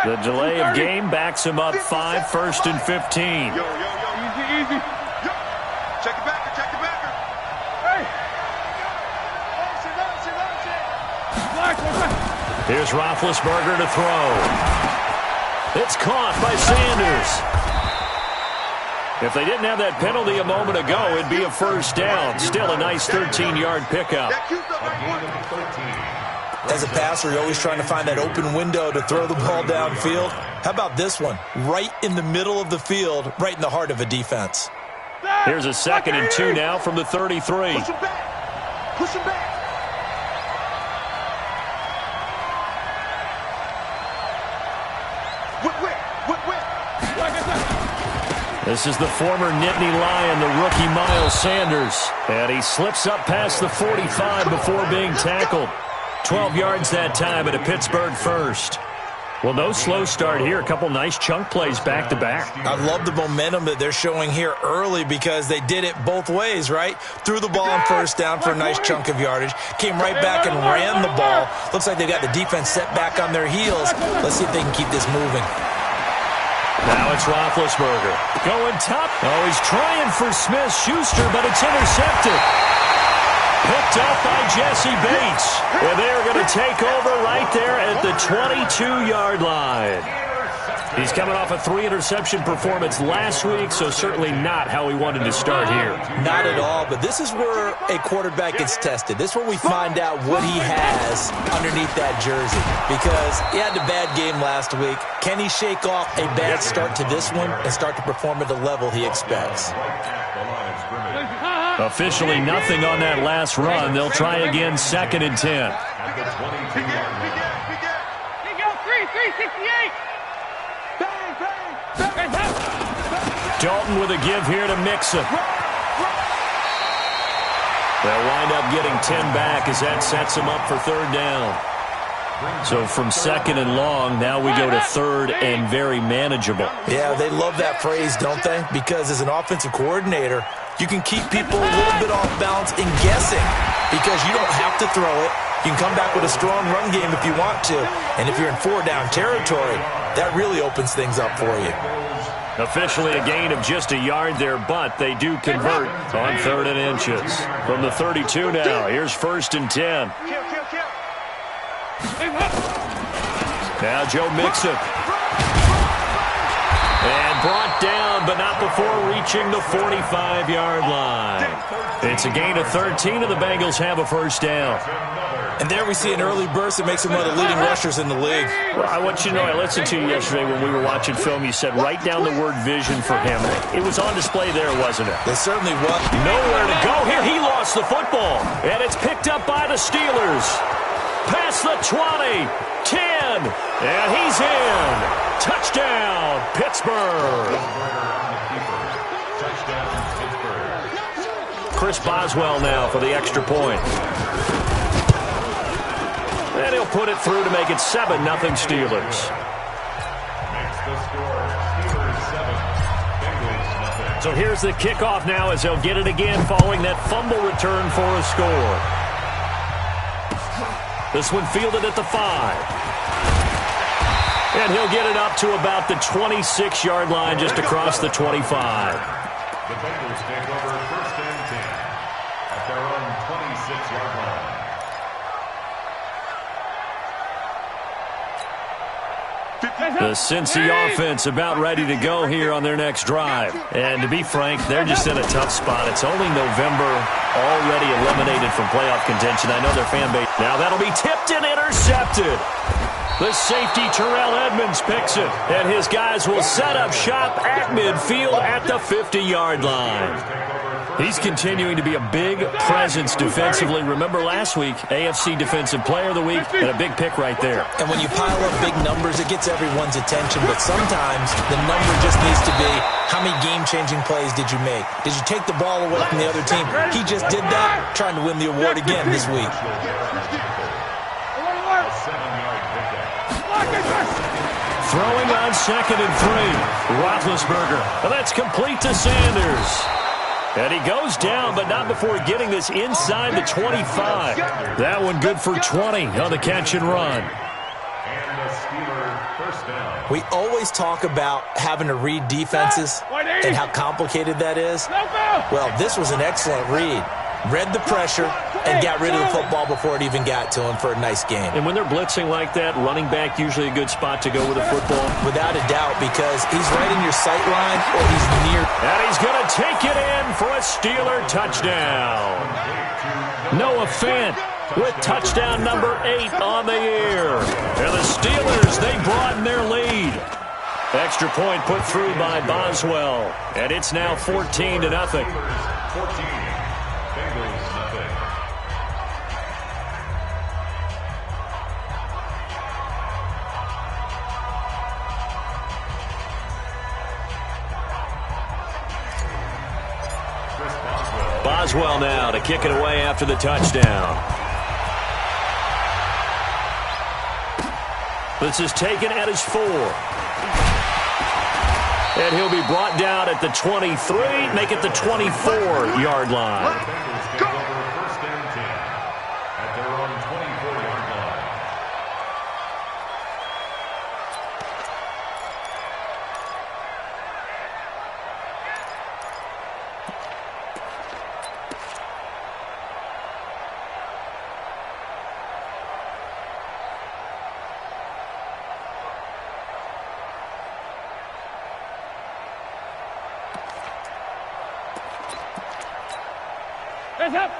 The delay of game backs him up 5, 1st and 15. Yo, easy. Yo. Check the backer, Hey. Here's Roethlisberger to throw. It's caught by Sanders. If they didn't have that penalty a moment ago, it'd be a first down. Still a nice 13-yard pickup. As a passer, you're always trying to find that open window to throw the ball downfield. How about this one? Right in the middle of the field, right in the heart of a defense. Here's a 2nd and 2 now from the 33. Push him back. This is the former Nittany Lion, the rookie Miles Sanders. And he slips up past the 45 before being tackled. 12 yards that time at a Pittsburgh first. Well, no slow start here. A couple nice chunk plays back-to-back. I love the momentum that they're showing here early because they did it both ways, right? Threw the ball on first down for a nice chunk of yardage. Came right back and ran the ball. Looks like they've got the defense set back on their heels. Let's see if they can keep this moving. Now it's Roethlisberger. Going top. Oh, he's trying for Smith-Schuster, but it's intercepted. Picked up by Jesse Bates. And they're going to take over right there at the 22-yard line. He's coming off a 3-interception performance last week, so certainly not how he wanted to start here. Not at all, but this is where a quarterback gets tested. This is where we find out what he has underneath that jersey. Because he had a bad game last week. Can he shake off a bad start to this one and start to perform at the level he expects? Officially nothing on that last run. They'll try again, 2nd and 10. Dalton with a give here to Mixon. They'll wind up getting 10 back as that sets them up for 3rd down. So from 2nd and long, now we go to 3rd and very manageable. Yeah, they love that phrase, don't they? Because as an offensive coordinator, you can keep people a little bit off balance in guessing because you don't have to throw it. You can come back with a strong run game if you want to. And if you're in 4-down territory, that really opens things up for you. Officially a gain of just a yard there, but they do convert on 3rd and inches. From the 32 now, here's 1st and 10. Now Joe Mixon. And brought down, but not before reaching the 45-yard line. It's a gain of 13, and the Bengals have a first down. And there we see an early burst that makes him one of the leading rushers in the league. Well, I want you to know, I listened to you yesterday when we were watching film. You said write down the word vision for him. It was on display there, wasn't it? It certainly was. Nowhere to go here. He lost the football. And it's picked up by the Steelers. Past the 20, 10, and he's in. Touchdown, Pittsburgh. Chris Boswell now for the extra point. And he'll put it through to make it 7-0 Steelers. So here's the kickoff now as they'll get it again following that fumble return for a score. This one fielded at the 5. And he'll get it up to about the 26-yard line just across the 25. The Bengals take over 1st and 10 at their own 26-yard line. The Cincy offense about ready to go here on their next drive. And to be frank, they're just in a tough spot. It's only November, already eliminated from playoff contention. I know their fan base. Now that'll be tipped and intercepted. The safety, Terrell Edmonds, picks it. And his guys will set up shop at midfield at the 50-yard line. He's continuing to be a big presence defensively. Remember last week, AFC Defensive Player of the Week, and a big pick right there. And when you pile up big numbers, it gets everyone's attention. But sometimes the number just needs to be, how many game-changing plays did you make? Did you take the ball away from the other team? He just did that, trying to win the award again this week. Throwing on 2nd and 3. Roethlisberger. And that's complete to Sanders. And he goes down, but not before getting this inside the 25. That one good for 20 on the catch and run. Steeler first down. We always talk about having to read defenses and how complicated that is. Well, this was an excellent read. Read the pressure and got rid of the football before it even got to him for a nice game. And when they're blitzing like that, running back usually a good spot to go with the football. Without a doubt, because he's right in your sight line or he's near. And he's going to take it in for a Steeler touchdown. Noah Fant with touchdown number 8 on the year. And the Steelers, they broaden their lead. Extra point put through by Boswell. And it's now 14-0. 14. Bengals nothing. Boswell now to kick it away after the touchdown. This is taken at his 4. And he'll be brought down at the 23, make it the 24-yard line. Bengals take over first and 10 at their own 24-yard line.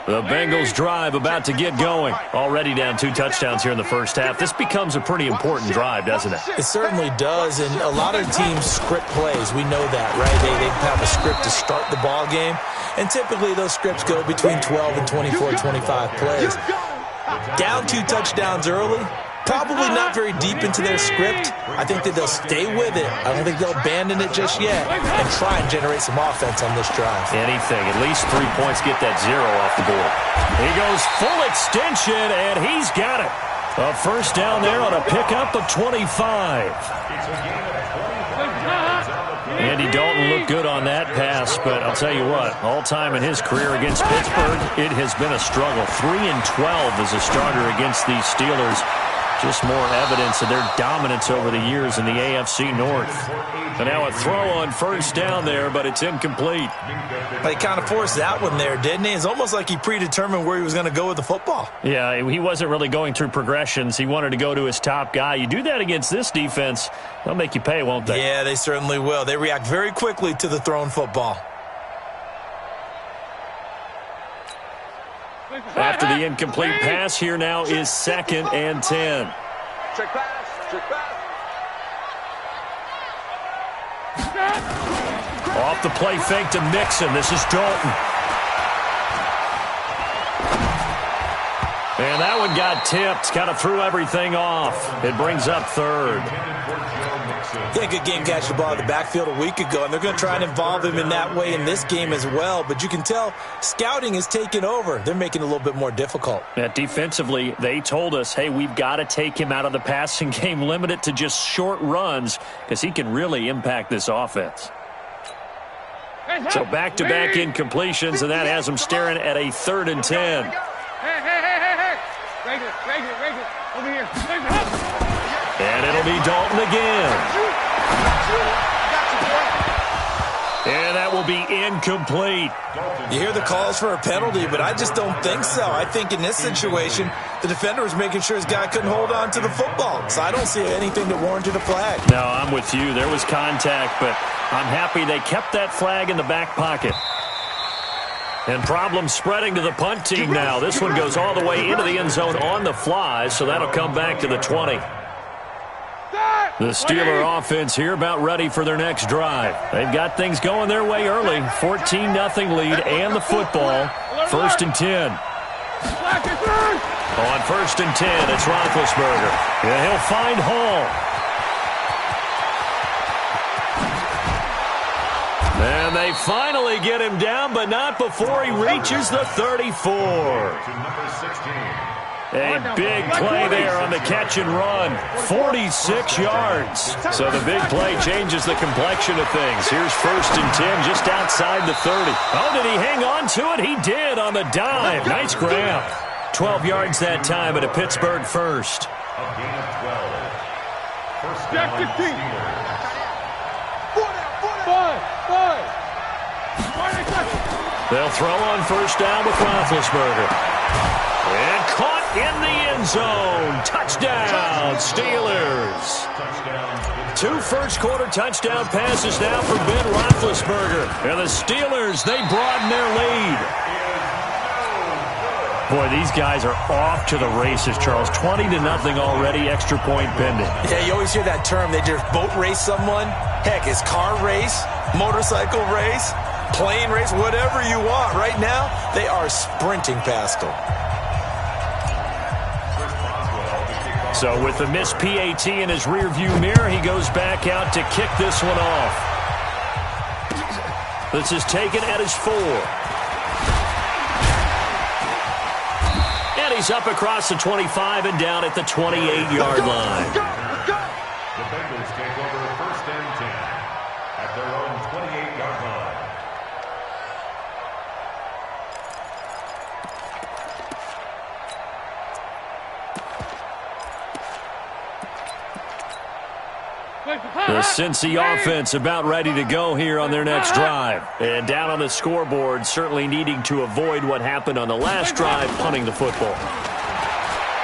The Bengals drive about to get going. Already down 2 touchdowns here in the first half. This becomes a pretty important drive, doesn't it? It certainly does, and a lot of teams script plays. We know that, right? They have a script to start the ball game, and typically those scripts go between 12 and 24, 25 plays. Down 2 touchdowns early, probably not very deep into their script. I think that they'll stay with it. I don't think they'll abandon it just yet and try and generate some offense on this drive. Anything. At least 3 points, get that 0 off the board. He goes full extension, and he's got it. A first down there on a pickup of 25. Andy Dalton looked good on that pass, but I'll tell you what, all time in his career against Pittsburgh, it has been a struggle. 3-12 as a starter against these Steelers. Just more evidence of their dominance over the years in the AFC North. And now a throw on first down there, but it's incomplete. He kind of forced that one there, didn't he? It's almost like he predetermined where he was going to go with the football. Yeah, he wasn't really going through progressions. He wanted to go to his top guy. You do that against this defense, they'll make you pay, won't they? Yeah, they certainly will. They react very quickly to the thrown football. After the incomplete pass, here now is 2nd and 10. Check pass, check pass. Off the play fake to Mixon. This is Dalton. And that one got tipped. Kind of threw everything off. It brings up 3rd. Yeah, good game catch the ball in the backfield a week ago, and they're going to try and involve him in that way in this game as well. But you can tell scouting is taking over. They're making it a little bit more difficult. Yeah, defensively, they told us, hey, we've got to take him out of the passing game, limit it to just short runs, because he can really impact this offense. So back-to-back incompletions, and that has him staring at a 3rd and 10. Hey. Regular. Over here. And it'll be Dalton again. And that will be incomplete. You hear the calls for a penalty, but I just don't think so. I think in this situation, the defender was making sure his guy couldn't hold on to the football. So I don't see anything that warranted a flag. No, I'm with you. There was contact, but I'm happy they kept that flag in the back pocket. And problems spreading to the punt team now. This one goes all the way into the end zone on the fly, so that'll come back to the 20. The Steeler offense here about ready for their next drive. They've got things going their way early. 14-0 lead and the football. 1st and 10. On 1st and 10, it's Roethlisberger. Yeah, he'll find Hall. And they finally get him down, but not before he reaches the 34. To number 16. A big play there on the catch and run. 46 yards. So the big play changes the complexion of things. Here's 1st and 10 just outside the 30. Oh, did he hang on to it? He did on the dive. Nice grab. 12 yards that time at a Pittsburgh first. A gain of 12. First down, Steelers. They'll throw on first down with Roethlisberger. And caught in the end zone. Touchdown, Steelers. Two first-quarter touchdown passes now for Ben Roethlisberger. And the Steelers, they broaden their lead. Boy, these guys are off to the races, Charles. 20-0 already, extra point pending. Yeah, you always hear that term. They just boat race someone. Heck, it's car race, motorcycle race, plane race, whatever you want. Right now, they are sprinting past them. So with the missed PAT in his rearview mirror, he goes back out to kick this one off. This is taken at his 4. And he's up across the 25 and down at the 28-yard line. The Bengals take over first and 10 at their own 28-yard line. The Cincy offense about ready to go here on their next drive. And down on the scoreboard, certainly needing to avoid what happened on the last drive, punting the football.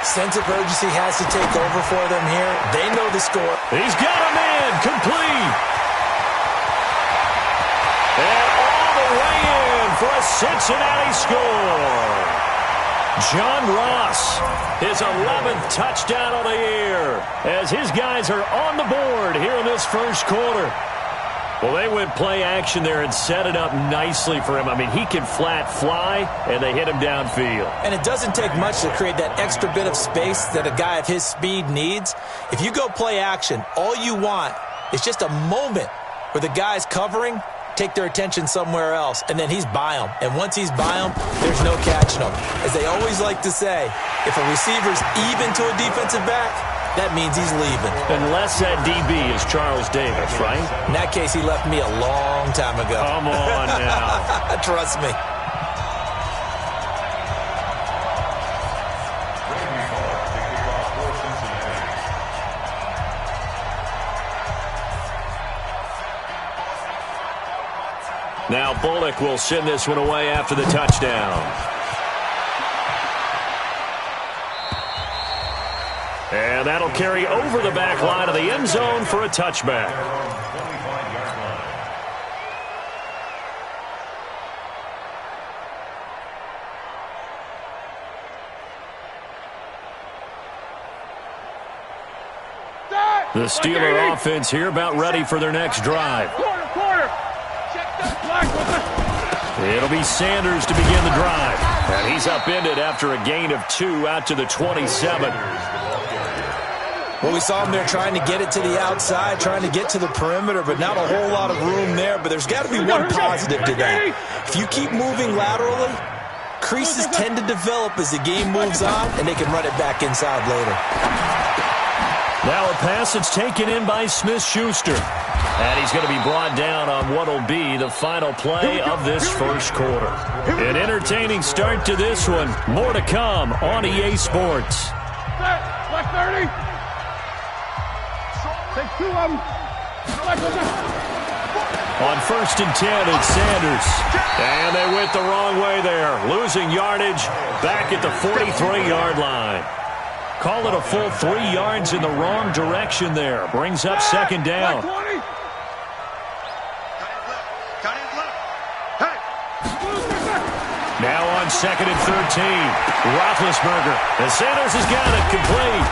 Sense of urgency has to take over for them here. They know the score. He's got a man, complete. And all the way in for a Cincinnati score. John Ross, his 11th touchdown of the year, as his guys are on the board here in this first quarter. Well, they went play action there and set it up nicely for him. I mean, he can flat fly, and they hit him downfield. And it doesn't take much to create that extra bit of space that a guy of his speed needs. If you go play action, all you want is just a moment where the guy's covering, take their attention somewhere else, and then he's by them. And once he's by them, there's no catching him. As they always like to say, if a receiver's even to a defensive back, that means he's leaving. Unless that DB is Charles Davis, right? In that case, he left me a long time ago. Come on now. Trust me. Now Bullock will send this one away after the touchdown. And that'll carry over the back line of the end zone for a touchback. The Steeler offense here about ready for their next drive. It'll be Sanders to begin the drive. And he's upended after a gain of 2 out to the 27. Well, we saw him there trying to get it to the outside, trying to get to the perimeter, but not a whole lot of room there. But there's got to be one positive to that. If you keep moving laterally, creases tend to develop as the game moves on, and they can run it back inside later. Now a pass that's taken in by Smith-Schuster. And he's going to be brought down on what will be the final play of this first quarter. An entertaining start to this one. More to come on EA Sports. Left 30. Take 2 of them. On first and 10, it's Sanders. And they went the wrong way there. Losing yardage back at the 43-yard line. Call it a full 3 yards in the wrong direction there. Brings up second down. Now on second and 13. Roethlisberger. And Sanders has got it complete.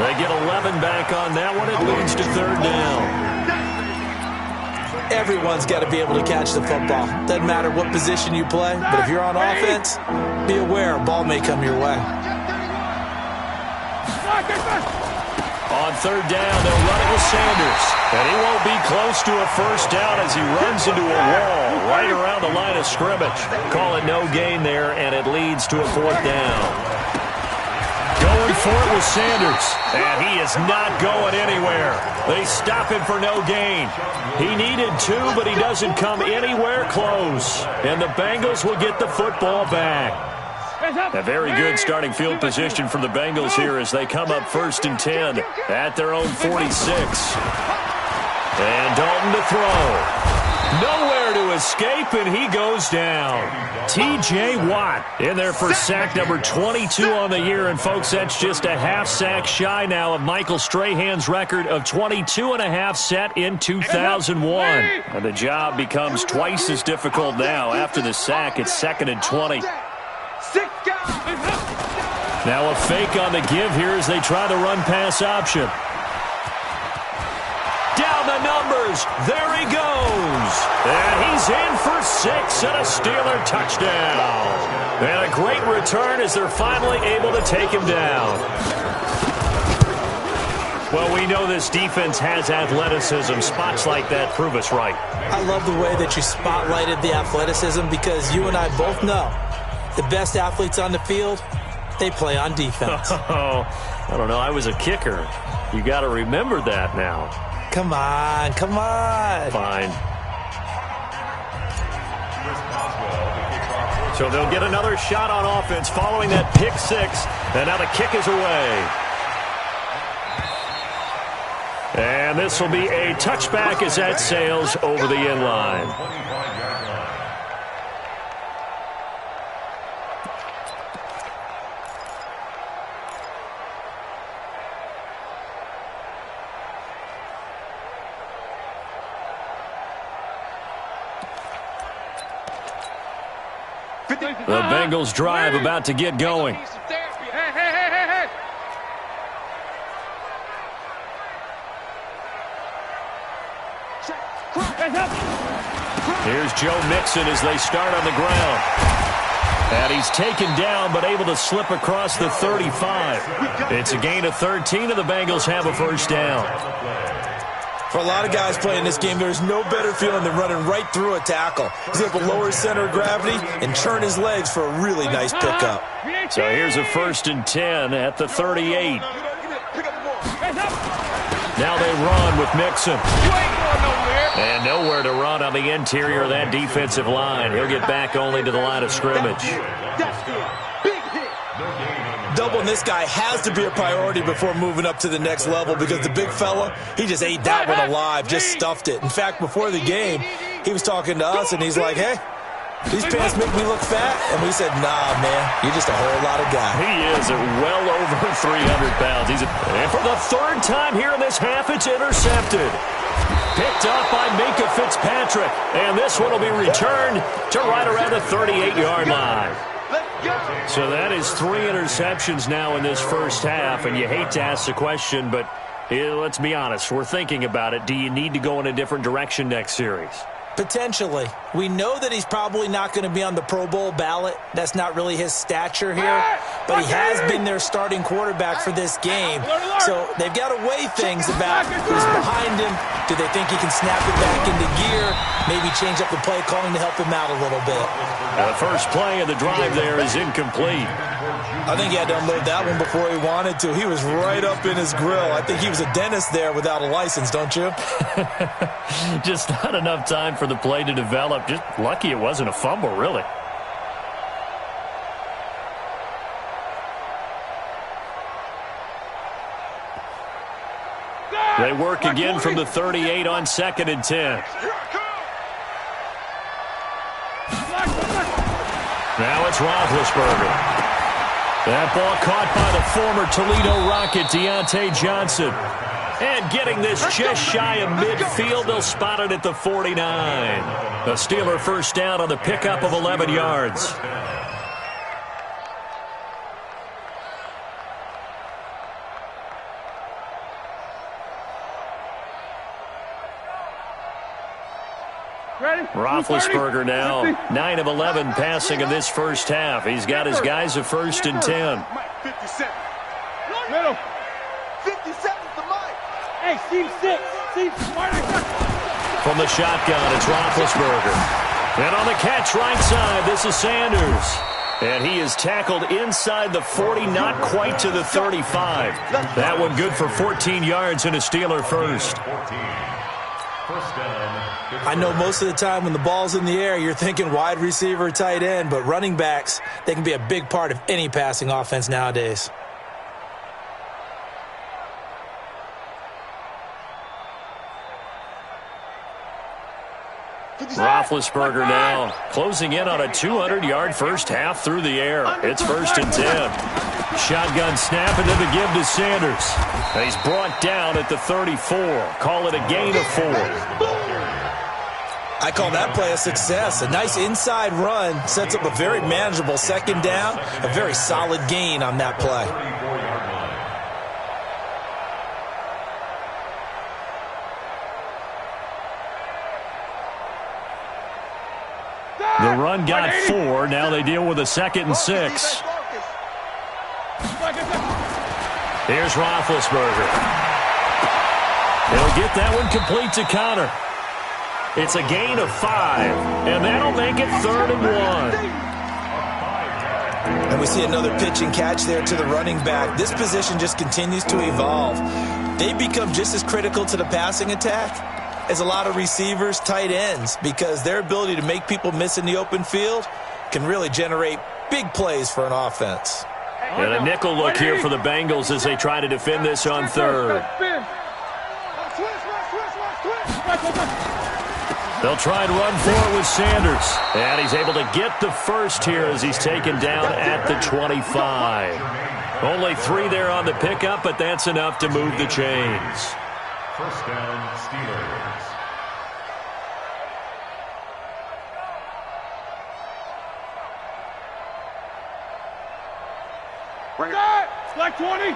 They get 11 back on that one. It leads to third down. Everyone's got to be able to catch the football. Doesn't matter what position you play, but if you're on offense, be aware a ball may come your way. On third down, they'll run it with Sanders. And he won't be close to a first down as he runs into a wall right around the line of scrimmage. Call it no gain there, and it leads to a fourth down. Going for it with Sanders, and he is not going anywhere. They stop him for no gain. He needed 2, but he doesn't come anywhere close. And the Bengals will get the football back. A very good starting field position for the Bengals here as they come up 1st and 10 at their own 46. And Dalton to throw. Nowhere to escape, and he goes down. T.J. Watt in there for sack number 22 on the year. And, folks, that's just a half sack shy now of Michael Strahan's record of 22.5 set in 2001. And the job becomes twice as difficult now. After the sack, it's 2nd and 20. Now a fake on the give here as they try the run-pass option. Down the numbers. There he goes. And he's in for 6 and a Steeler touchdown. And a great return as they're finally able to take him down. Well, we know this defense has athleticism. Spots like that prove us right. I love the way that you spotlighted the athleticism because you and I both know the best athletes on the field, they play on defense. Oh, I don't know. I was a kicker. You got to remember that now. Come on, come on. Fine. So they'll get another shot on offense following that pick 6. And now the kick is away. And this will be a touchback as that sails over the end line. The Bengals drive about to get going. Here's Joe Mixon as they start on the ground. And he's taken down but able to slip across the 35. It's a gain of 13 and the Bengals have a first down. For a lot of guys playing this game, there's no better feeling than running right through a tackle. He's able to lower his center of gravity and churn his legs for a really nice pickup. So here's a 1st and 10 at the 38. Now they run with Mixon. And nowhere to run on the interior of that defensive line. He'll get back only to the line of scrimmage. Doubling this guy has to be a priority before moving up to the next level because the big fella, he just ate that one alive, just stuffed it. In fact, before the game, he was talking to us, and he's like, hey, these pants make me look fat. And we said, nah, man, you're just a whole lot of guy. He is at well over 300 pounds. And for the 3rd time here in this half, it's intercepted. Picked up by Minka Fitzpatrick. And this one will be returned to right around the 38-yard line. So that is 3 interceptions now in this first half, and you hate to ask the question, but let's be honest, we're thinking about it. Do you need to go in a different direction next series? Potentially. We know that he's probably not going to be on the Pro Bowl ballot. That's not really his stature here, but he has been their starting quarterback for this game. So they've got to weigh things about who's behind him. Do they think he can snap it back into gear? Maybe change up the play calling to help him out a little bit. The first play of the drive there is incomplete. I think he had to unload that one before he wanted to. He was right up in his grill. I think he was a dentist there without a license, don't you? Just not enough time for the play to develop. Just lucky it wasn't a fumble, really. They work again from the 38 on 2nd and 10. Now it's Roethlisberger. That ball caught by the former Toledo Rocket, Deontay Johnson. And getting this just shy of midfield, they'll spot it at the 49. A Steeler first down on the pickup of 11 yards. Roethlisberger now 9 of 11 passing in this first half. He's got his guys at 1st and 10. Middle. 57's the mic. Hey, Steve 6. From the shotgun, it's Roethlisberger. And on the catch right side, this is Sanders. And he is tackled inside the 40, not quite to the 35. That one good for 14 yards and a Steeler first. First down. I know most of the time when the ball's in the air, you're thinking wide receiver, tight end, but running backs, they can be a big part of any passing offense nowadays. Roethlisberger now closing in on a 200-yard first half through the air. It's 1st and 10. Shotgun snap and then the give to Sanders. And he's brought down at the 34. Call it a gain of 4. I call that play a success. A nice inside run sets up a very manageable second down. A very solid gain on that play. The run got 4. Now they deal with a 2nd and 6. Here's Roethlisberger. He'll get that one complete to Connor. It's a gain of 5, and that'll make it 3rd and 1. And we see another pitch and catch there to the running back. This position just continues to evolve. They become just as critical to the passing attack as a lot of receivers, tight ends, because their ability to make people miss in the open field can really generate big plays for an offense. And a nickel look here for the Bengals as they try to defend this on 3rd. They'll try and run for it with Sanders. And he's able to get the first here as he's taken down at the 25. Only 3 there on the pickup, but that's enough to move the chains. First down, Steelers. Like 20.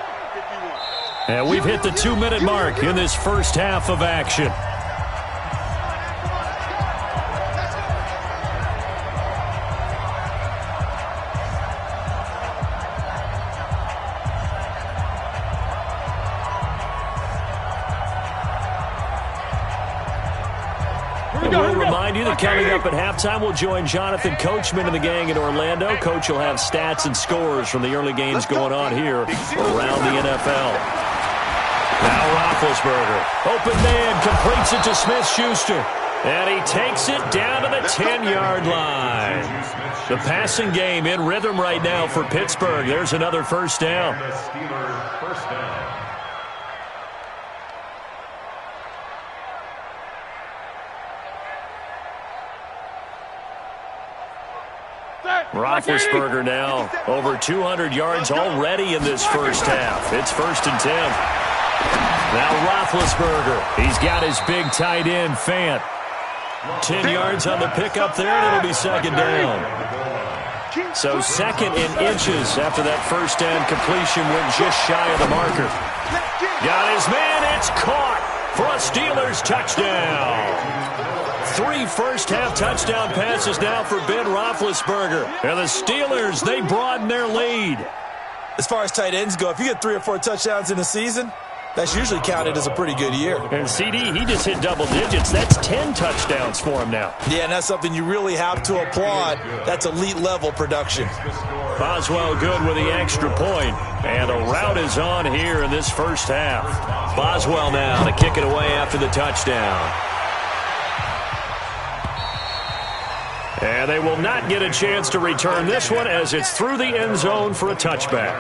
And we've hit the 2-minute mark in this first half of action. We'll remind you that coming up at halftime, we'll join Jonathan Coachman and the gang in Orlando. Coach will have stats and scores from the early games going on here around the NFL. Now Roethlisberger. Open man, completes it to Smith-Schuster. And he takes it down to the 10-yard line. The passing game in rhythm right now for Pittsburgh. There's another first down. The Steelers first down. Roethlisberger now over 200 yards already in this first half. It's 1st and 10. Now Roethlisberger. He's got his big tight end, Fant. 10 yards on the pickup there, and it'll be 2nd down. So 2nd in inches after that first down completion went just shy of the marker. Got his man. It's caught for a Steelers touchdown. 3 first-half touchdown passes now for Ben Roethlisberger. And the Steelers, they broaden their lead. As far as tight ends go, if you get 3 or 4 touchdowns in a season, that's usually counted as a pretty good year. And CD, he just hit double digits. That's 10 touchdowns for him now. Yeah, and that's something you really have to applaud. That's elite-level production. Boswell good with the extra point. And a rout is on here in this first half. Boswell now to kick it away after the touchdown. And they will not get a chance to return this one as it's through the end zone for a touchback.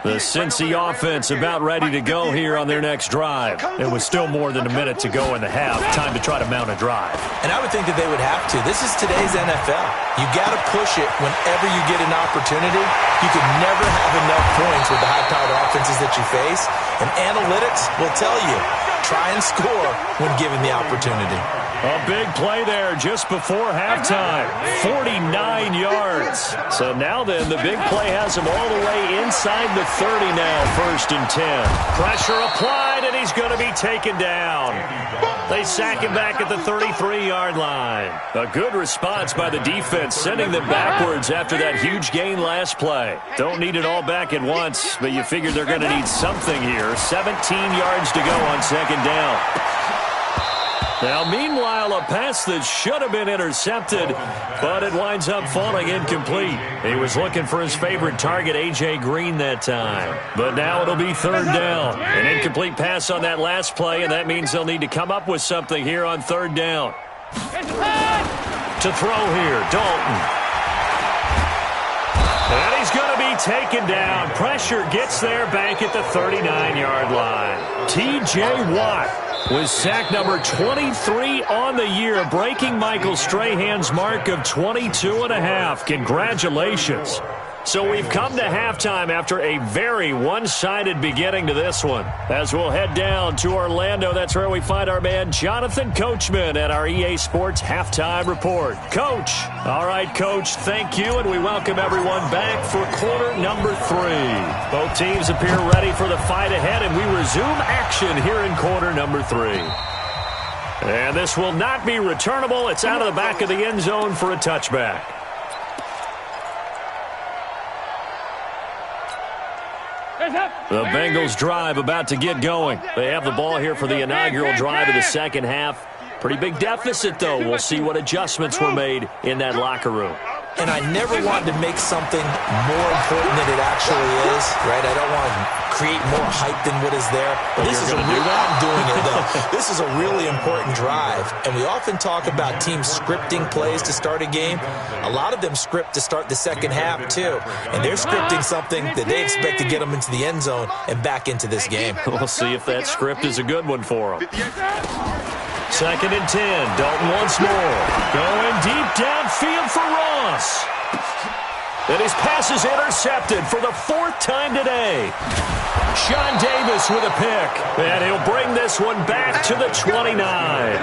The Cincy offense about ready to go here on their next drive. It was still more than a minute to go in the half. Time to try to mount a drive. And I would think that they would have to. This is today's NFL. You got to push it whenever you get an opportunity. You can never have enough points with the high-powered offenses that you face. And analytics will tell you, try and score when given the opportunity. A big play there just before halftime. 49 yards. So now then, the big play has him all the way inside the 30 now, 1st and 10. Pressure applied, and he's going to be taken down. They sack him back at the 33-yard line. A good response by the defense, sending them backwards after that huge gain last play. Don't need it all back at once, but you figure they're going to need something here. 17 yards to go on 2nd down. Now, meanwhile, a pass that should have been intercepted, but it winds up falling incomplete. He was looking for his favorite target, A.J. Green, that time. But now it'll be third down. An incomplete pass on that last play, and that means they'll need to come up with something here on third down. To throw here, Dalton. And he's going to be taken down. Pressure gets there back at the 39-yard line. T.J. Watt was sack number 23 on the year, breaking Michael Strahan's mark of 22.5. Congratulations. So we've come to halftime after a very one-sided beginning to this one. As we'll head down to Orlando, that's where we find our man Jonathan Coachman at our EA Sports Halftime Report. Coach. All right, Coach, thank you, and we welcome everyone back for quarter number 3. Both teams appear ready for the fight ahead, and we resume action here in quarter number 3. And this will not be returnable. It's out of the back of the end zone for a touchback. The Bengals drive about to get going. They have the ball here for the inaugural drive of the second half. Pretty big deficit, though. We'll see what adjustments were made in that locker room. And I never wanted to make something more important than it actually is, right? I don't want to create more hype than what is there. But this is I'm doing it, though. This is a really important drive. And we often talk about teams scripting plays to start a game. A lot of them script to start the second half, too. And they're scripting something that they expect to get them into the end zone and back into this game. We'll see if that script is a good one for them. 2nd and 10. Dalton once more. Going deep downfield for Ross. And his pass is intercepted for the 4th time today. Sean Davis with a pick. And he'll bring this one back to the 29.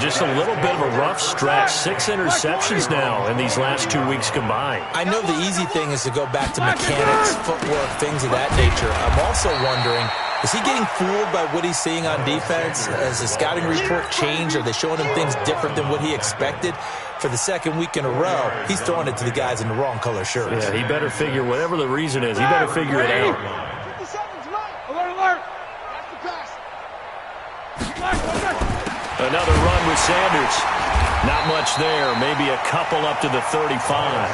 Just a little bit of a rough stretch. 6 interceptions now in these last 2 weeks combined. I know the easy thing is to go back to mechanics, footwork, things of that nature. I'm also wondering, is he getting fooled by what he's seeing on defense? Has the scouting report changed? Are they showing him things different than what he expected? For the 2nd week in a row, he's throwing it to the guys in the wrong color shirts. Yeah, he better figure, whatever the reason is, he better figure it out. Another run with Sanders. Not much there. Maybe a couple up to the 35.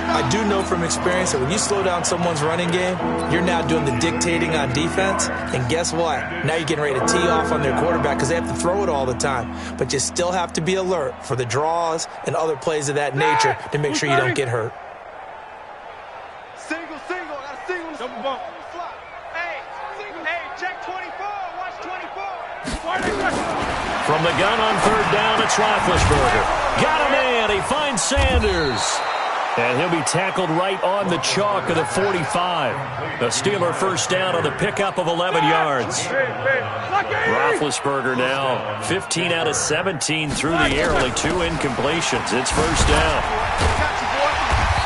I do know from experience that when you slow down someone's running game, you're now doing the dictating on defense. And guess what? Now you're getting ready to tee off on their quarterback because they have to throw it all the time. But you still have to be alert for the draws and other plays of that nature to make sure you don't get hurt. Single. I got a single. Double bump. Hey, check 24. Watch 24. From the gun on 3rd down, it's Roethlisberger. Got a man. He finds Sanders. And he'll be tackled right on the chalk of the 45. The Steeler first down on the pickup of 11 yards. Roethlisberger now 15 out of 17 through the air, only 2 incompletions. It's first down.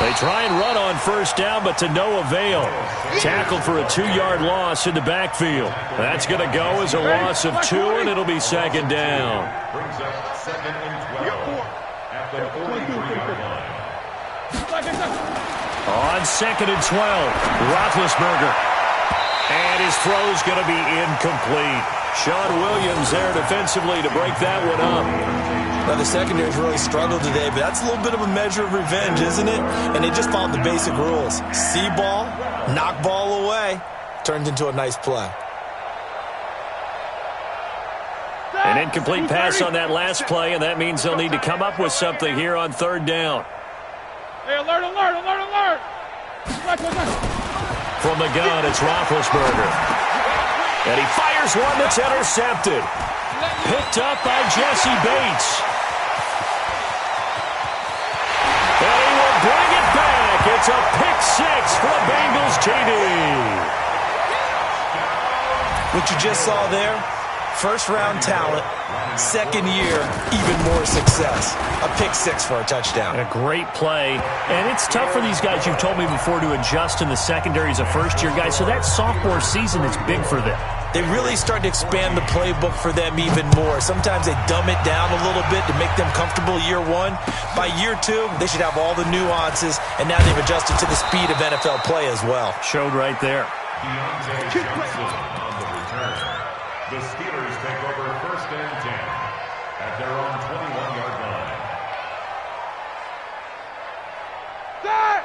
They try and run on first down, but to no avail. Tackled for a 2-yard loss in the backfield. That's going to go as a loss of 2, and it'll be 2nd down. Brings up 2nd and 12 at the 43-yard line. On 2nd and 12, Roethlisberger. And his throw's going to be incomplete. Sean Williams there defensively to break that one up. Now, the secondary's really struggled today, but that's a little bit of a measure of revenge, isn't it? And they just followed the basic rules. See ball, knock ball away. Turned into a nice play. An incomplete pass on that last play, and that means they'll need to come up with something here on 3rd down. Hey, alert. From the gun, it's Roethlisberger. And he fires one that's intercepted. Picked up by Jesse Bates. And he will bring it back. It's a pick 6 for the Bengals TD. What you just saw there, first-round talent, 2nd year, even more success. A pick 6 for a touchdown. A great play. And it's tough for these guys, you've told me before, to adjust in the secondary as a first-year guy. So that sophomore season is big for them. They really start to expand the playbook for them even more. Sometimes they dumb it down a little bit to make them comfortable year 1. By year 2, they should have all the nuances, and now they've adjusted to the speed of NFL play as well. Showed right there. Deontay Johnson on the return. The Steelers take over first. and 10 at their own 21-yard line.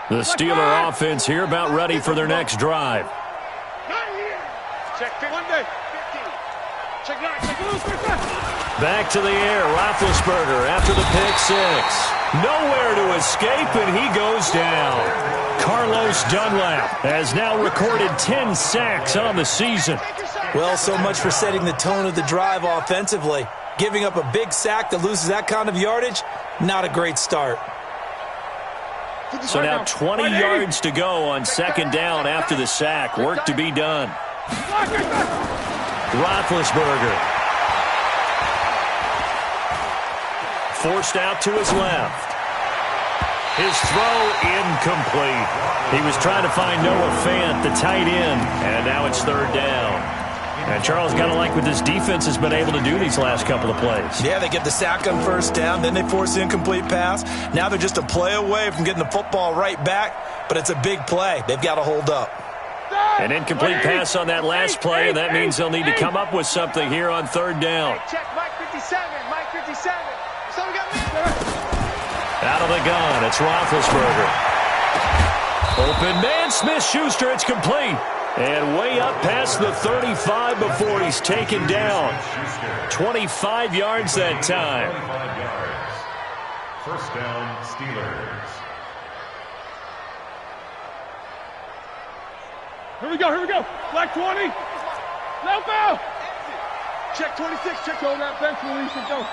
The Steeler offense here about ready for their next drive. Check 1 day. 15. Check 9. Back to the air, Roethlisberger after the pick six. Nowhere to escape, and he goes down. Carlos Dunlap has now recorded 10 sacks on the season. Well, so much for setting the tone of the drive offensively. Giving up a big sack that loses that kind of yardage, not a great start. So now 20 yards to go on second down after the sack. Work to be done. Roethlisberger. Forced out to his left. His throw incomplete. He was trying to find Noah Fant, the tight end, and now it's third down. And Charles, got to like what this defense has been able to do these last couple of plays. Yeah, they get the sack on first down, then they force the incomplete pass. Now they're just a play away from getting the football right back, but it's a big play. They've got to hold up. An incomplete pass on that last play, and that means they'll need to come up with something here on third down. Check Mike 57. Mike 57. So we got Out of the gun, it's Roethlisberger. Open man, Smith-Schuster, it's complete. And way up past the 35 before he's taken down. 25 yards that time. 25 yards. First down, Steelers. Here we go. Black 20. No foul. Check 26. Check on that bench release and go.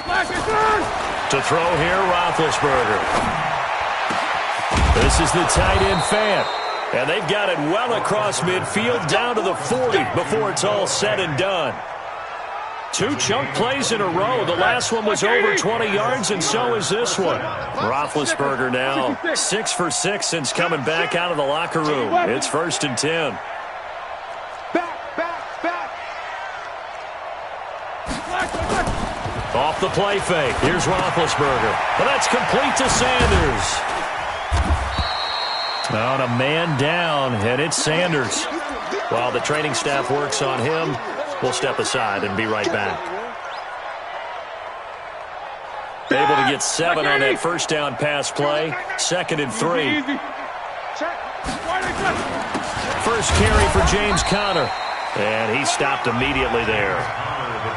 Black is third. To throw here, Roethlisberger. This is the tight end Fant. And they've got it well across midfield down to the 40 before it's all said and done. 2 chunk plays in a row. The last one was over 20 yards, and so is this one. Roethlisberger now 6 for 6 since coming back out of the locker room. It's first and 10. Back. Off the play fake. Here's Roethlisberger. But that's complete to Sanders. On a man down, and it's Sanders. While the training staff works on him, we'll step aside and be right back. Able to get 7 on that first down pass play. 2nd and 3. First carry for James Conner. And he stopped immediately there.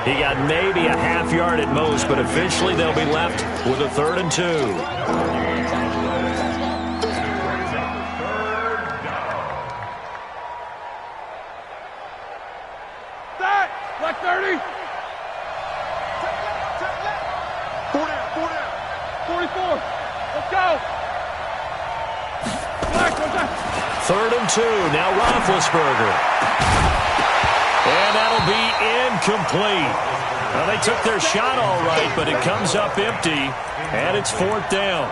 He got maybe a half yard at most, but eventually they'll be left with a 3rd and 2. Black 30. 4 down. 44. Let's go. Black, 3rd and 2. Now Roethlisberger. And that'll be incomplete. Well, they took their shot all right, but it comes up empty, and it's 4th down.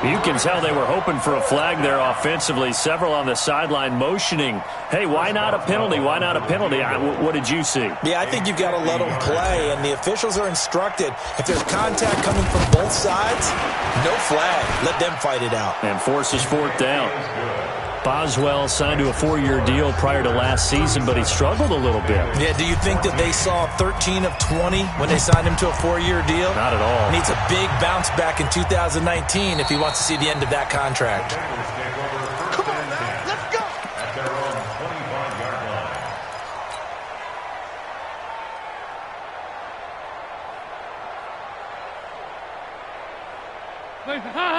You can tell they were hoping for a flag there offensively. Several on the sideline motioning, hey, why not a penalty? Why not a penalty? What did you see? Yeah, I think you've got to let them play, and the officials are instructed. If there's contact coming from both sides, no flag. Let them fight it out. And forces 4th down. Boswell signed to a 4-year deal prior to last season, but he struggled a little bit. Yeah, do you think that they saw 13 of 20 when they signed him to a 4-year deal? Not at all. Needs a big bounce back in 2019 if he wants to see the end of that contract. Come on, man. Let's go. At their own 25-yard line.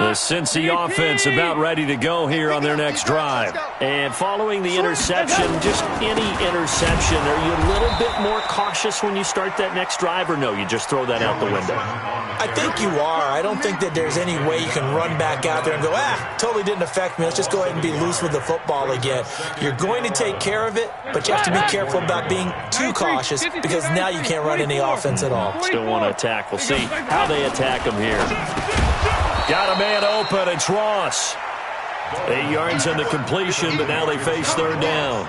The Cincy offense about ready to go here on their next drive. And following the interception, just any interception, are you a little bit more cautious when you start that next drive, or no, you just throw that out the window? I think you are. I don't think that there's any way you can run back out there and go, totally didn't affect me. Let's just go ahead and be loose with the football again. You're going to take care of it, but you have to be careful about being too cautious because now you can't run any offense at all. Still want to attack. We'll see how they attack them here. Got a man open. It's Ross. 8 yards on the completion, but now they face 3rd down.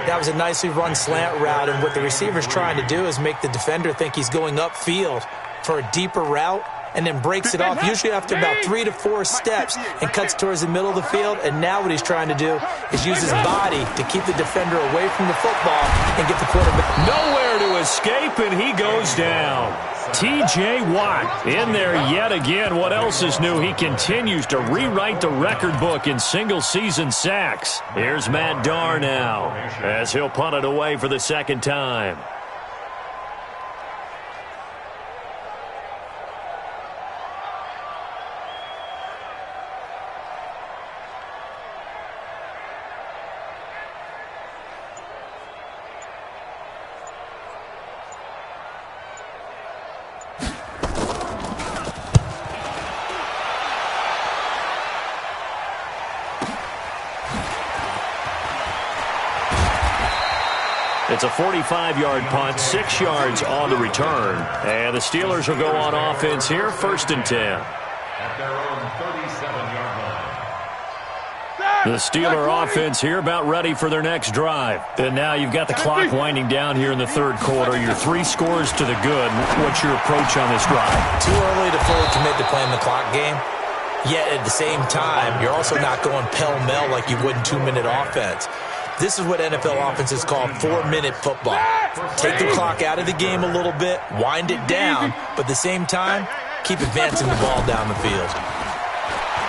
That was a nicely run slant route, and what the receiver's trying to do is make the defender think he's going upfield for a deeper route, and then breaks it off, usually after about 3 to 4 steps, and cuts towards the middle of the field. And now what he's trying to do is use his body to keep the defender away from the football and get the quarterback. Nowhere to escape, and he goes down. T.J. Watt in there yet again. What else is new? He continues to rewrite the record book in single-season sacks. Here's Matt Darr now as he'll punt it away for the second time. It's a 45-yard punt, 6 yards on the return. And the Steelers will go on offense here, 1st and 10. At their own 37-yard line. The Steeler offense here about ready for their next drive. And now you've got the clock winding down here in the third quarter. Your 3 scores to the good. What's your approach on this drive? Too early to fully commit to playing the clock game. Yet at the same time, you're also not going pell-mell like you would in 2-minute offense. This is what NFL offenses call 4-minute football. Take the clock out of the game a little bit, wind it down, but at the same time, keep advancing the ball down the field.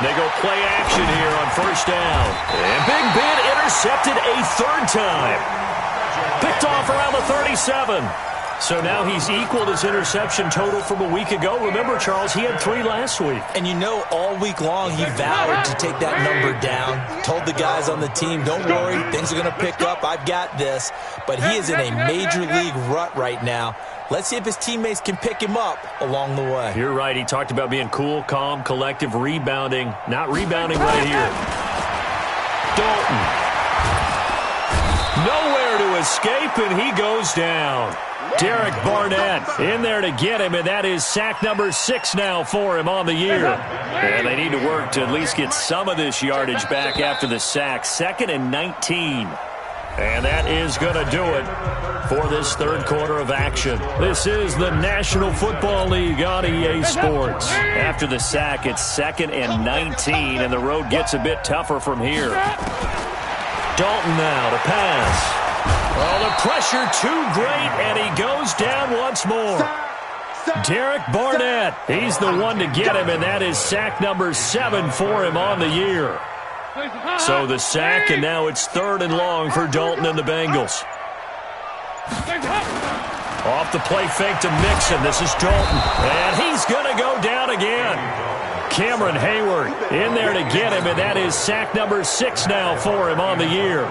They go play action here on 1st down. And Big Ben intercepted a 3rd time. Picked off around the 37. So now he's equaled his interception total from a week ago. Remember, Charles, he had 3 last week. And you know, all week long he vowed to take that number down. Told the guys on the team, don't worry, things are going to pick up. I've got this. But he is in a major league rut right now. Let's see if his teammates can pick him up along the way. You're right. He talked about being cool, calm, collective, rebounding. Not rebounding right here. Dalton. Nowhere to escape, and he goes down. Derek Barnett in there to get him, and that is sack number 6 now for him on the year. And they need to work to at least get some of this yardage back after the sack. 2nd and 19. And that is going to do it for this third quarter of action. This is the National Football League on EA Sports. After the sack, it's 2nd and 19, and the road gets a bit tougher from here. Dalton now to pass. Well, the pressure too great, and he goes down once more. Derek Barnett, he's the one to get him, and that is sack number 7 for him on the year. So the sack, and now it's 3rd and long for Dalton and the Bengals. Off the play fake to Mixon. This is Dalton, and he's going to go down again. Cameron Hayward in there to get him, and that is sack number 6 now for him on the year.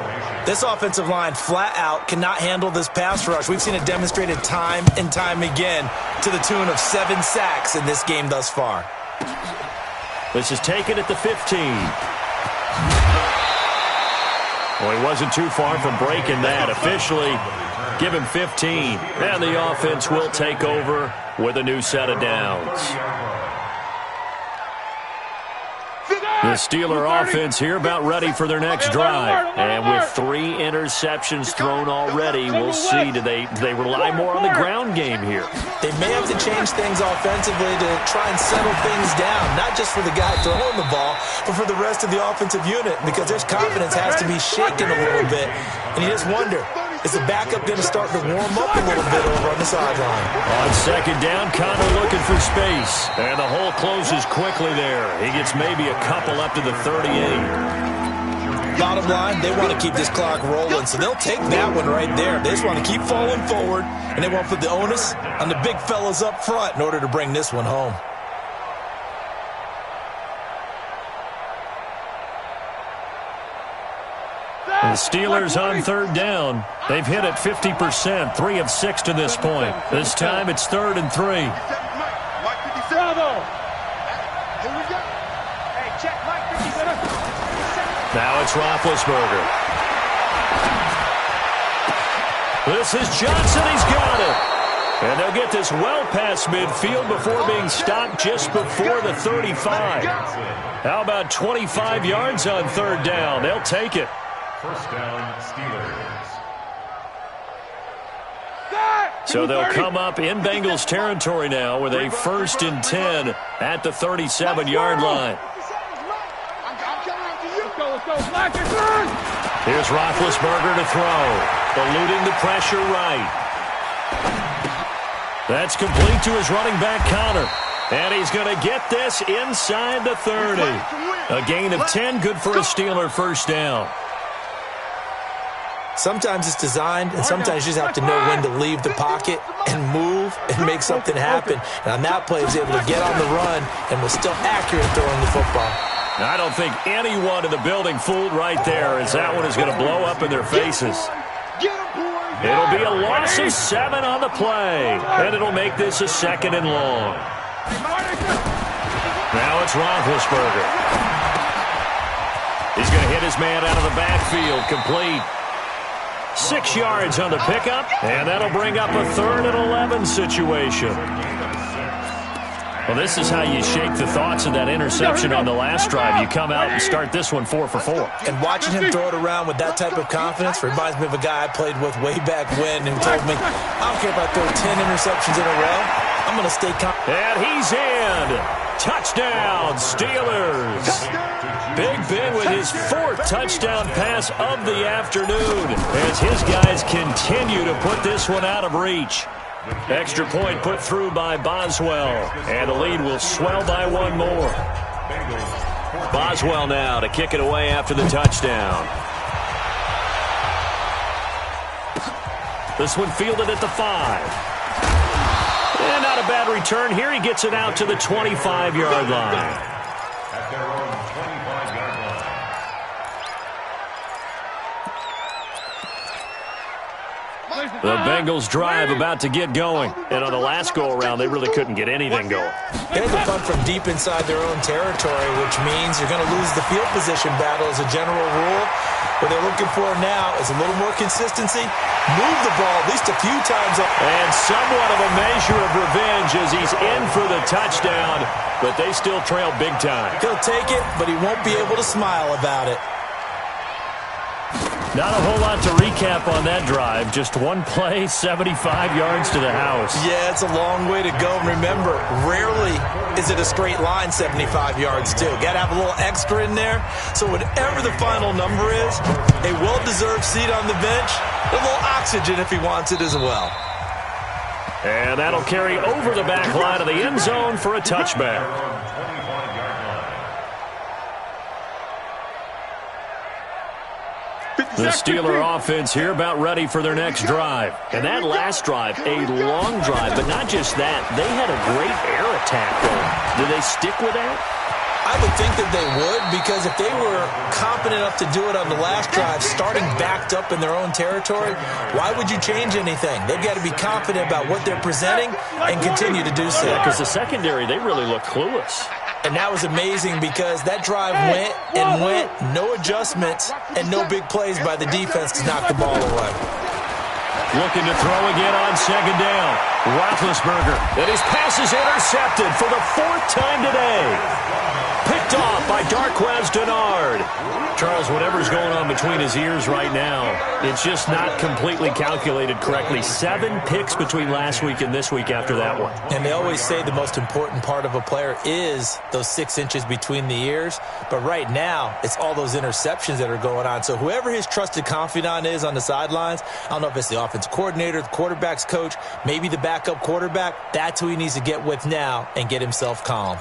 This offensive line flat out cannot handle this pass rush. We've seen it demonstrated time and time again to the tune of 7 sacks in this game thus far. This is taken at the 15. Well, he wasn't too far from breaking that. Officially, give him 15. And the offense will take over with a new set of downs. The Steeler offense here about ready for their next drive. And with 3 interceptions thrown already, we'll see. Do they rely more on the ground game here? They may have to change things offensively to try and settle things down, not just for the guy throwing the ball, but for the rest of the offensive unit, because their confidence has to be shaken a little bit. And you just wonder, is the backup going to start to warm up a little bit over on the sideline? On 2nd down, Connor looking for space. And the hole closes quickly there. He gets maybe a couple up to the 38. Bottom line, they want to keep this clock rolling, so they'll take that one right there. They just want to keep falling forward, and they want to put the onus on the big fellas up front in order to bring this one home. The Steelers on 3rd down. They've hit it 50%, 3 of 6 to this point. This time it's 3rd and 3. Bravo! Now it's Roethlisberger. This is Johnson. He's got it. And they'll get this well past midfield before being stopped just before the 35. How about 25 yards on 3rd down? They'll take it. 1st down, Steelers. So they'll come up in Bengals territory now with a 1st and 10 at the 37-yard line. Here's Roethlisberger to throw, eluding the pressure right. That's complete to his running back, Connor. And he's going to get this inside the 30. A gain of 10, good for a Steeler first down. Sometimes it's designed, and sometimes you just have to know when to leave the pocket and move and make something happen. And on that play, he was able to get on the run and was still accurate throwing the football. I don't think anyone in the building fooled right there, as that one is going to blow up in their faces. It'll be a loss of 7 on the play, and it'll make this a 2nd and long. Now it's Roethlisberger. He's going to hit his man out of the backfield, complete. 6 yards on the pickup, and that'll bring up a 3rd and 11 situation. Well, this is how you shake the thoughts of that interception on the last drive. You come out and start this one 4 for 4. And watching him throw it around with that type of confidence reminds me of a guy I played with way back when who told me, I don't care if I throw 10 interceptions in a row, I'm going to stay confident. And he's in. Touchdown, Steelers. Big Ben with his 4th touchdown pass of the afternoon as his guys continue to put this one out of reach. Extra point put through by Boswell, and the lead will swell by 1 more. Boswell now to kick it away after the touchdown. This one fielded at the 5. And not a bad return here. He gets it out to the 25-yard line. At their own 25-yard line. The Bengals drive about to get going. And on the last go-around, they really couldn't get anything going. They had to punt from deep inside their own territory, which means you're going to lose the field position battle as a general rule. What they're looking for now is a little more consistency. Move the ball at least a few times. And somewhat of a measure of revenge as he's in for the touchdown, but they still trail big time. He'll take it, but he won't be able to smile about it. Not a whole lot to recap on that drive. Just one play, 75 yards to the house. Yeah, it's a long way to go. And remember, rarely is it a straight line 75 yards, too. Got to have a little extra in there. So whatever the final number is, a well-deserved seat on the bench, a little oxygen if he wants it as well. And that'll carry over the back line of the end zone for a touchback. The Steeler offense here about ready for their next drive. And that last drive, a long drive, but not just that. They had a great air attack going. Do they stick with that? I would think that they would, because if they were competent enough to do it on the last drive, starting backed up in their own territory, why would you change anything? They've got to be confident about what they're presenting and continue to do so. Yeah, because the secondary, they really look clueless. And that was amazing because that drive went and went, no adjustments, and no big plays by the defense to knock the ball away. Looking to throw again on 2nd down. Roethlisberger, and his pass is intercepted for the 4th time today. Picked off by Darquez Dennard. Charles, whatever's going on between his ears right now, it's just not completely calculated correctly. 7 picks between last week and this week after that one. And they always say the most important part of a player is those 6 inches between the ears. But right now, it's all those interceptions that are going on. So whoever his trusted confidant is on the sidelines, I don't know if it's the offensive coordinator, the quarterback's coach, maybe the backup quarterback, that's who he needs to get with now and get himself calm.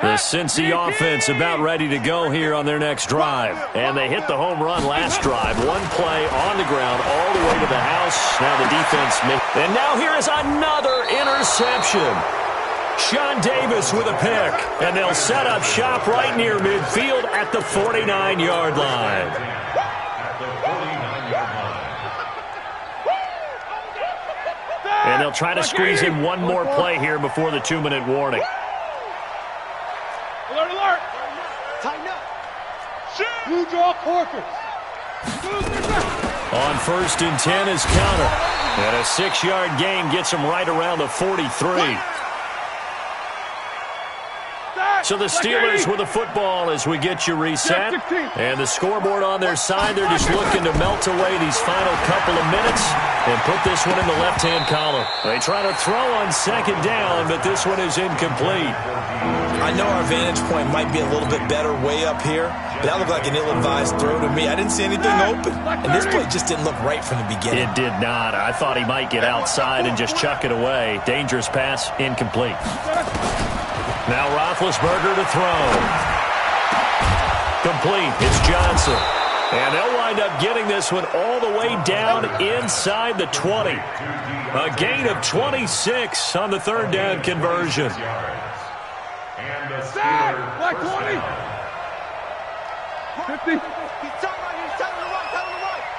The Cincy offense about ready to go here on their next drive. And they hit the home run last drive. 1 play on the ground all the way to the house. Now the defense. And now here is another interception. Sean Davis with a pick. And they'll set up shop right near midfield at the 49-yard line. And they'll try to squeeze in one more play here before the 2-minute warning. Alert, alert! Tighten up! Blue draw Corkers! On 1st and 10 is Counter. And a 6-yard gain gets him right around the 43. So the Steelers with the football as we get you reset. And the scoreboard on their side, they're just looking to melt away these final couple of minutes and put this one in the left-hand column. They try to throw on second down, but this one is incomplete. I know our vantage point might be a little bit better way up here, but that looked like an ill-advised throw to me. I didn't see anything open, and this play just didn't look right from the beginning. It did not. I thought he might get outside and just chuck it away. Dangerous pass, incomplete. Now Roethlisberger to throw. Complete. It's Johnson. And they'll wind up getting this one all the way down inside the 20. A gain of 26 on the third down conversion. Black 20. 50.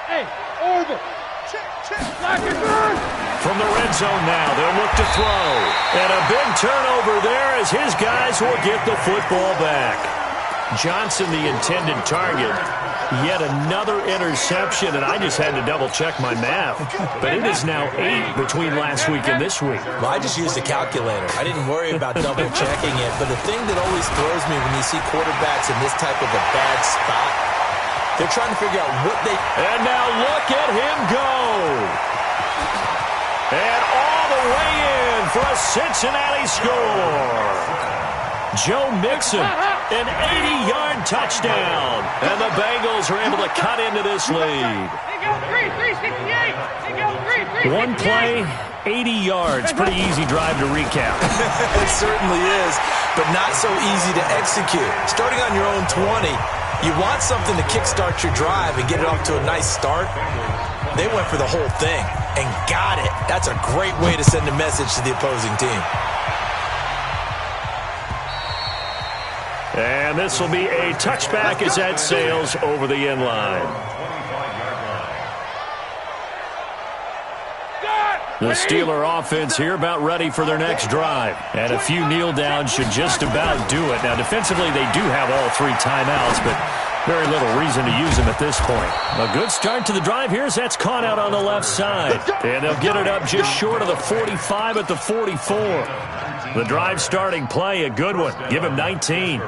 Hey, over. Black is good. From the red zone now, they'll look to throw. And a big turnover there as his guys will get the football back. Johnson, the intended target. Yet another interception, and I just had to double-check my math. But it is now 8 between last week and this week. Well, I just used a calculator. I didn't worry about double-checking it. But the thing that always throws me when you see quarterbacks in this type of a bad spot, they're trying to figure out what they... And now look at him go. And all the way in for a Cincinnati score. Joe Mixon, an 80-yard touchdown. And the Bengals are able to cut into this lead. One play, 80 yards. Pretty easy drive to recap. It certainly is, but not so easy to execute. Starting on your own 20, you want something to kickstart your drive and get it off to a nice start. They went for the whole thing and got it. That's a great way to send a message to the opposing team. And this will be a touchback as that sails over the end line. The Steeler offense here about ready for their next drive. And a few kneel downs should just about do it. Now, defensively, they do have all 3 timeouts, but very little reason to use them at this point. A good start to the drive here as that's caught out on the left side. And they'll get it up just short of the 45 at the 44. The drive starting play, a good one. Give him 19.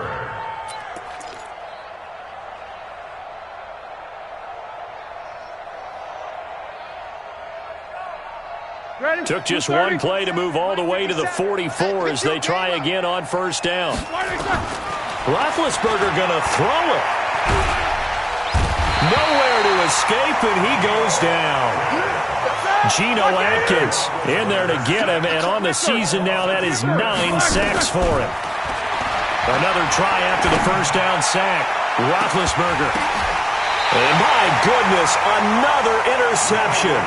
Took just one play to move all the way to the 44 as they try again on first down. Roethlisberger going to throw it. Nowhere to escape, and he goes down. Geno Atkins in there to get him, and on the season now, that is 9 sacks for him. Another try after the first down sack. Roethlisberger. And my goodness, another interception.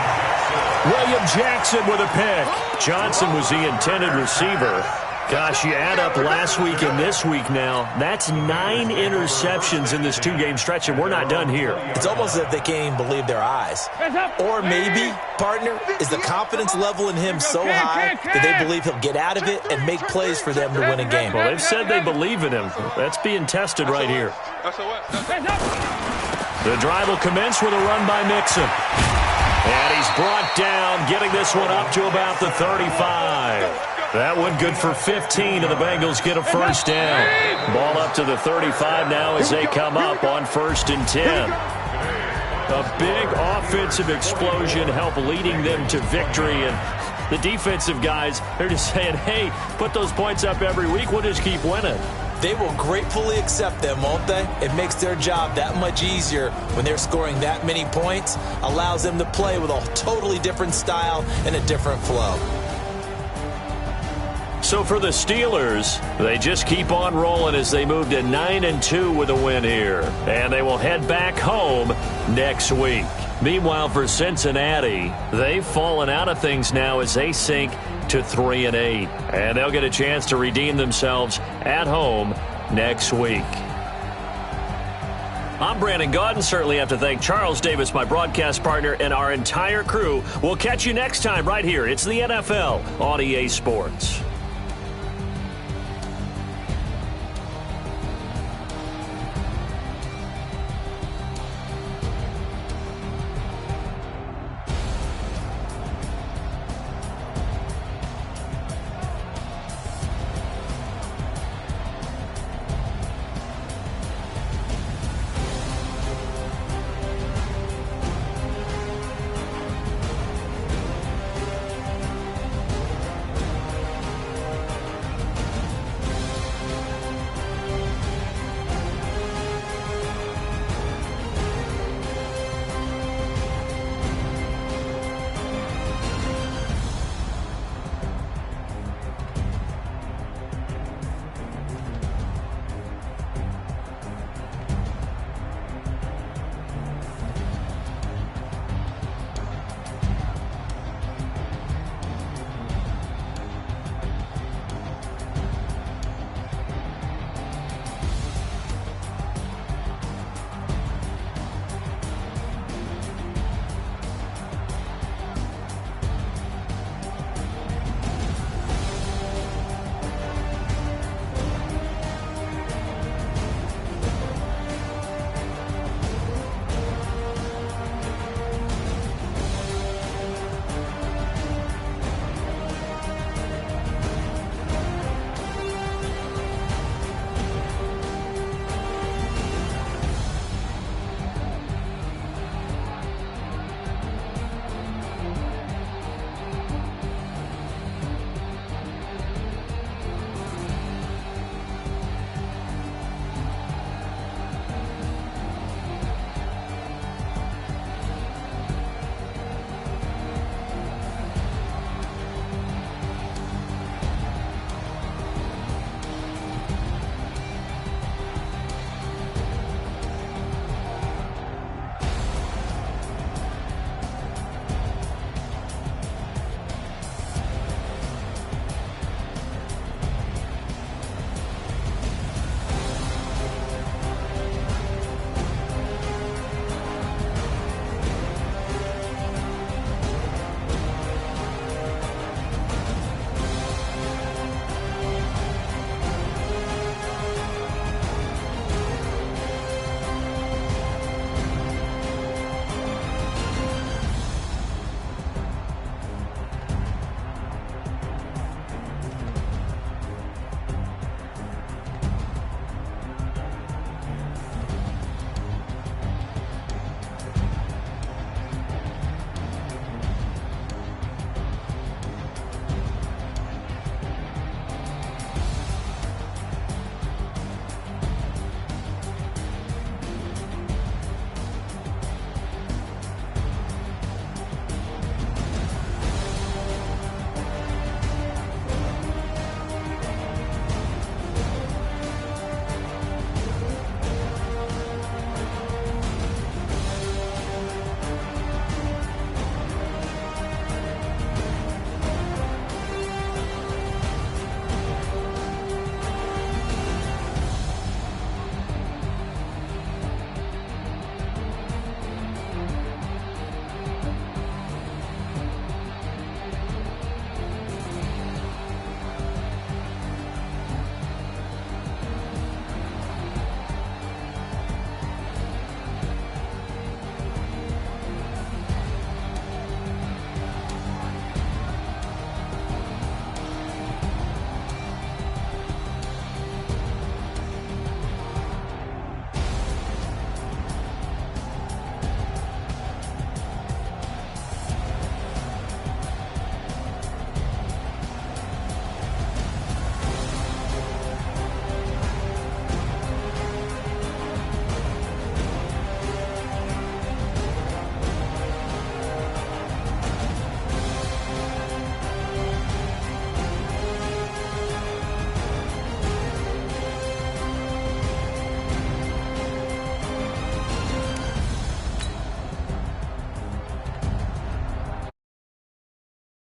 William Jackson with a pick. Johnson was the intended receiver. Gosh, you add up last week and this week now, that's 9 interceptions in this 2-game stretch, and we're not done here. It's almost as if they can't even believe their eyes. Or maybe, partner, is the confidence level in him so high that they believe he'll get out of it and make plays for them to win a game. Well, they've said they believe in him. That's being tested right here. The drive will commence with a run by Mixon. And he's brought down, getting this one up to about the 35. That one good for 15, and the Bengals get a first down. Ball up to the 35 now as they come up on 1st and 10. A big offensive explosion helped leading them to victory, and the defensive guys, they're just saying, hey, put those points up every week, we'll just keep winning. They will gratefully accept them, won't they? It makes their job that much easier when they're scoring that many points, allows them to play with a totally different style and a different flow. So for the Steelers, they just keep on rolling as they move to 9-2 with a win here. And they will head back home next week. Meanwhile, for Cincinnati, they've fallen out of things now as they sink to 3-8. And they'll get a chance to redeem themselves at home next week. I'm Brandon Gaudin. Certainly have to thank Charles Davis, my broadcast partner, and our entire crew. We'll catch you next time right here. It's the NFL on EA Sports.